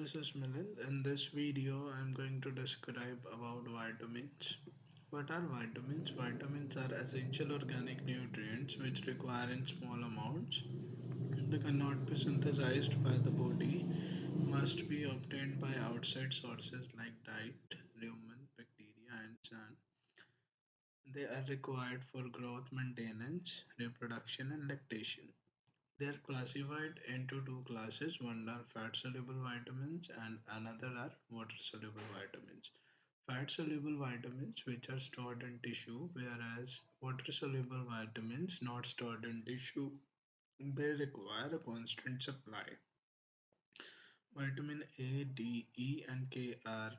this is Milind. In this video, I'm going to describe about vitamins. What are vitamins? Vitamins are essential organic nutrients which require in small amounts. They cannot be synthesized by the body, must be obtained by outside sources like diet, human, bacteria, and sun. They are required for growth, maintenance, reproduction, and lactation. They are classified into two classes. One are fat soluble vitamins and another are water soluble vitamins. Fat soluble vitamins which are stored in tissue, whereas water soluble vitamins not stored in tissue. They require a constant supply. Vitamin A, D, E, and K are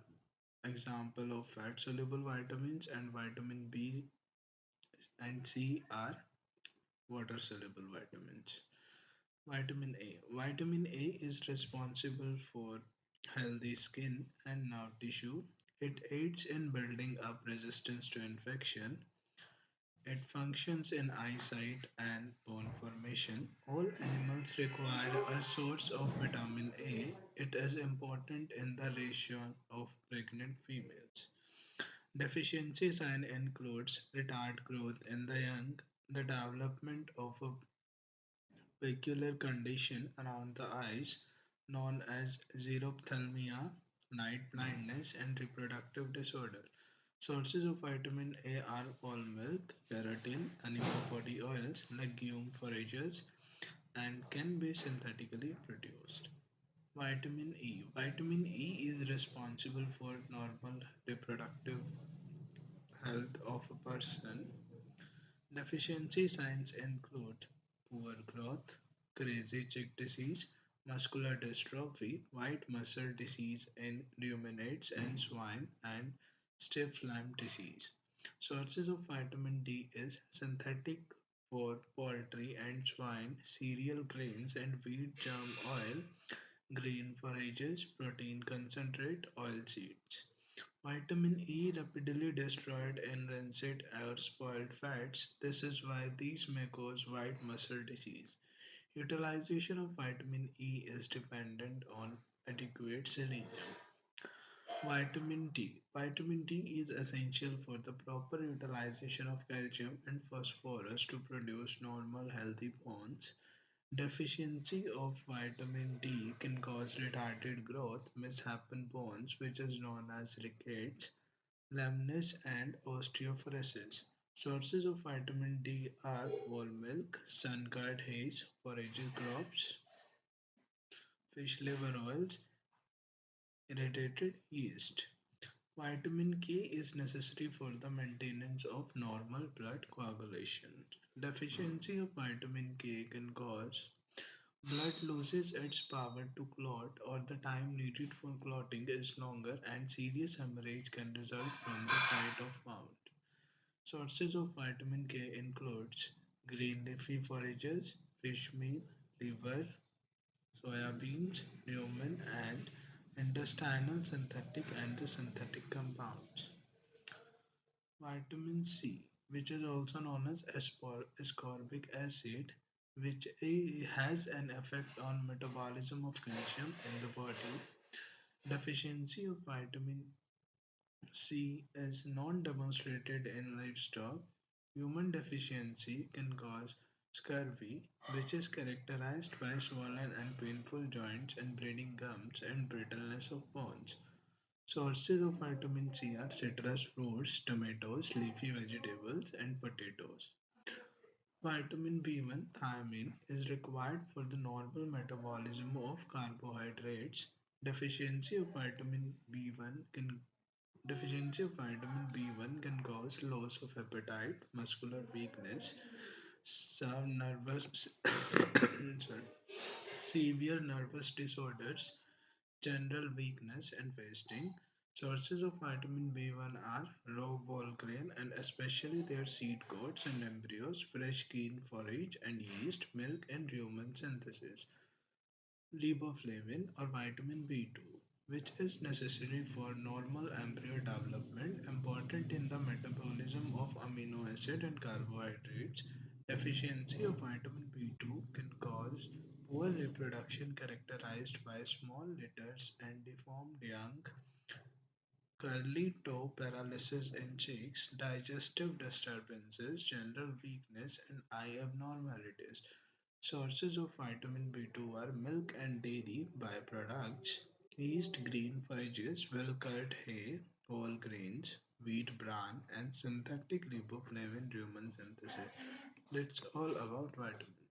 example of fat soluble vitamins, and vitamin B and C are water soluble vitamins. Vitamin A. Vitamin A is responsible for healthy skin and nerve tissue. It aids in building up resistance to infection. It functions in eyesight and bone formation. All animals require a source of vitamin A. It is important in the ratio of pregnant females. Deficiency sign includes retarded growth in the young, the development of a peculiar condition around the eyes known as xerophthalmia, night blindness, and reproductive disorder. Sources of vitamin A are whole milk, keratin, animal body oils, legume forages, and can be synthetically produced. Vitamin E. Vitamin E is responsible for normal reproductive health of a person. Deficiency signs include poor growth, crazy chick disease, muscular dystrophy, white muscle disease in ruminants and swine, and stiff Lyme disease. Sources of vitamin D is synthetic for poultry and swine, cereal grains and wheat germ oil, grain forages, protein concentrate, oil seeds. Vitamin E rapidly destroyed in rancid or spoiled fats. This is why these may cause white muscle disease. Utilization of vitamin E is dependent on adequate selenium. Vitamin D. Vitamin D is essential for the proper utilization of calcium and phosphorus to produce normal healthy bones. Deficiency of vitamin D can cause retarded growth, misshapen bones, which is known as rickets, lameness, and osteoporosis. Sources of vitamin D are whole milk, sun-dried haze, foraging crops, fish liver oils, irritated yeast. Vitamin K is necessary for the maintenance of normal blood coagulation. Deficiency of vitamin K can cause blood loses its power to clot, or the time needed for clotting is longer, and serious hemorrhage can result from the site of wound. Sources of vitamin K includes green leafy forages, fish meal, liver, soya beans, rumen, and intestinal synthetic and the synthetic compounds. Vitamin C, which is also known as ascorbic acid, which has an effect on metabolism of calcium in the body. Deficiency of vitamin C is not demonstrated in livestock. Human deficiency can cause scurvy, which is characterized by swollen and painful joints and bleeding gums and brittleness of bones. Sources of vitamin C are citrus fruits, tomatoes, leafy vegetables, and potatoes. Vitamin B1 thiamine is required for the normal metabolism of carbohydrates. Deficiency of vitamin B1 can Deficiency of vitamin B1 can cause loss of appetite, muscular weakness, some nervous sorry, severe nervous disorders, general weakness, and wasting. Sources of vitamin B1 are raw whole grain and especially their seed coats and embryos, fresh green forage and yeast, milk, and human synthesis. Riboflavin or vitamin B2. which is necessary for normal embryo development, important in the metabolism of amino acid and carbohydrates. Deficiency of vitamin B2 can cause poor reproduction characterized by small litters and deformed young, curly toe paralysis in chicks, digestive disturbances, general weakness, and eye abnormalities. Sources of vitamin B2 are milk and dairy byproducts, yeast, green forages, well-cut hay, whole grains, wheat bran, and synthetic riboflavin human synthesis. That's all about vitamins.